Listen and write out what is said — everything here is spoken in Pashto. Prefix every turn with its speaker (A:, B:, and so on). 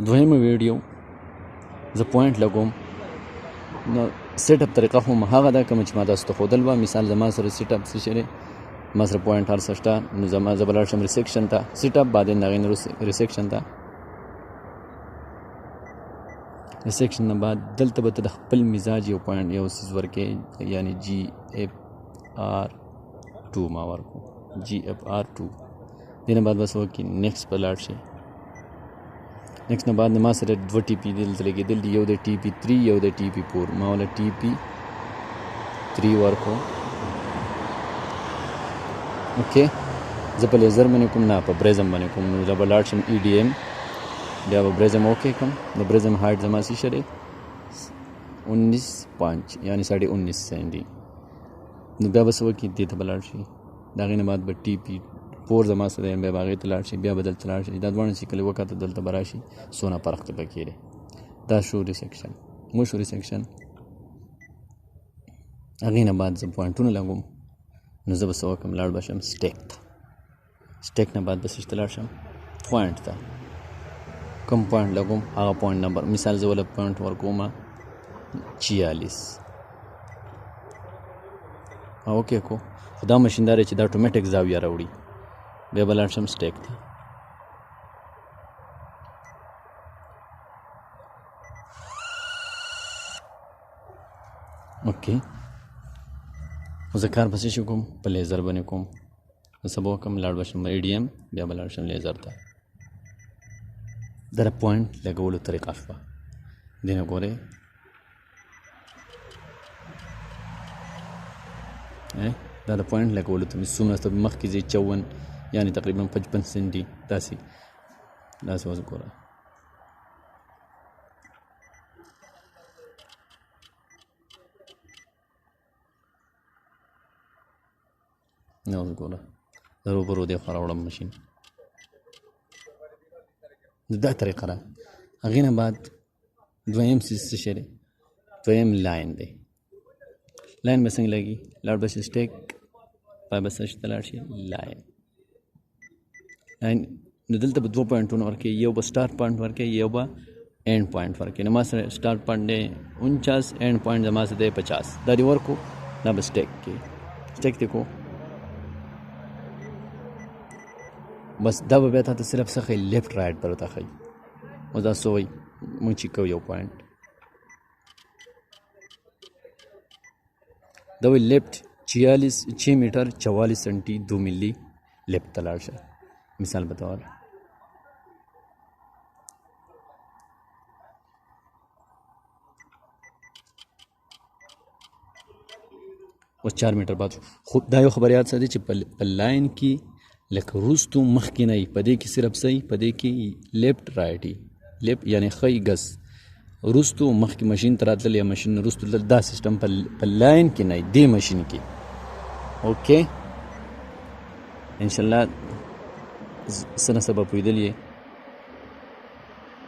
A: دویمه ویډیو زه پوینټ لګوم. نو سیټ اپ طریقه خو هغه ده کوم چې ما تاسو ته ښودل وه. مثال زما سره سیټ اپ څه شی دی، ما سره پوینټ هر څه شته. نو زه به لاړ شم ریسیکشن ته، سیټ اپ بعدین د هغې نه ریسیکشن ته. ریسیکشن نه بعد دلته به ته د خپل مزاج یو پوینټ یو څیز ورکې، یعنی جی اف آر 2 ما ورکو، جی اف آر 2. دې نه بعد بس وکړي نیکسټ په لاړ شي. نیکسټ نه بعد ما سره 2 ټي پي دلته لګېدل دي، یو د ټي پي 3 یو د ټي پي 4. ما ولا ټي پي 3 ورکو. اوکې زه په لیزر باندې کوم، نه په بریزم باندې کوم. نو زه به لاړ شم ای ډي ایم، بیا به بریزم اوکې کوم. د بریزم هایټ زما څه شی دی 19 یعنی 19.5 سینټي. نو بیا به څه وکړي دې ته به لاړ شي. د هغې نه بعد به ټي پي 4 زما سره دی، بیا به هغې ته لاړ شي، بیا به دلته لاړ شي. دا دواړه چې کله وکاته دلته به راشي څونه فرق ته پکې دی. دا شو ریسیکشن. مو شو ریسیکشن. هغې نه بعد زه پوینټونه لګوم. نو زه به څه وکړم لاړ به شم سټیک ته. سټیک نه بعد به څه ته لاړ شم پوینټ ته. کوم پوینټ لګوم هغه پوینټ نمبر، مثال زه وله پوینټ ورکوم 46. اوکې کو خو دا مشین دا دی چې دا اتومېټک زاویه راوړي. بیا به لاړ شم سټیک ته. اوکې زه کار پسې شو کوم په لیزر باندې کوم. زه څه به وکړم لاړ به شم ای ډي ایم، بیا به لاړ شم لیزر ته. دا د پوینټ لګولو طریقه شوه. دې نه ګورئ دا د پوینټ لګولو ته مې څومره مخکې ځي 54 یعنی تقریبا 55 سنټي داسې اوس ګوره. نه اوس ګوره زه روبرو دې خوا راوړم مشین. دا طریقه ده. هغې نه بعد دویم څیز څه شی دی، دویم لاین دی. لاین به څنګه لګي، لاړ به شي سټیک، بیا به څه ته لاړ شي لاین. نو دلته به 2 پوینټونه ورکوي، یو به سټارټ پوینټ ورکوي، یو به اینډ پوینټ ورکوي. نو ما سره سټارټ پوینټ دی 49، اینډ پوینټ زما سره دی 50. دا دې ورکو، دا به سټیک کې سټیک دې کو. بس دا به بیا تا ته صرف څه ښایي لیفټ رایټ به راته ښایي. اوس دا څه وایي مونږ چې کوو یو پوینټ دا وایي لیفټ 6 میټر 44 سنټي 2 ملي لیفټ ته لاړ شه. مثال به طور اوس 4 میټر بعد. خو دا یو خبر یاد ساتئ چې په لاین کې لکه وروستو مخکې نه وي، په دې کې صرف څه وي، په دې کې لیفټ رایټ وي. لیفټ یعنې ښی ګز وروستو مخکې مشین ته راتلل یا مشین نه وروستو تلل، دا سیسټم په لاین کې نه وي، دې مشین کې. اوکې انشاءالله څه نه څه به پوهېدلي یې.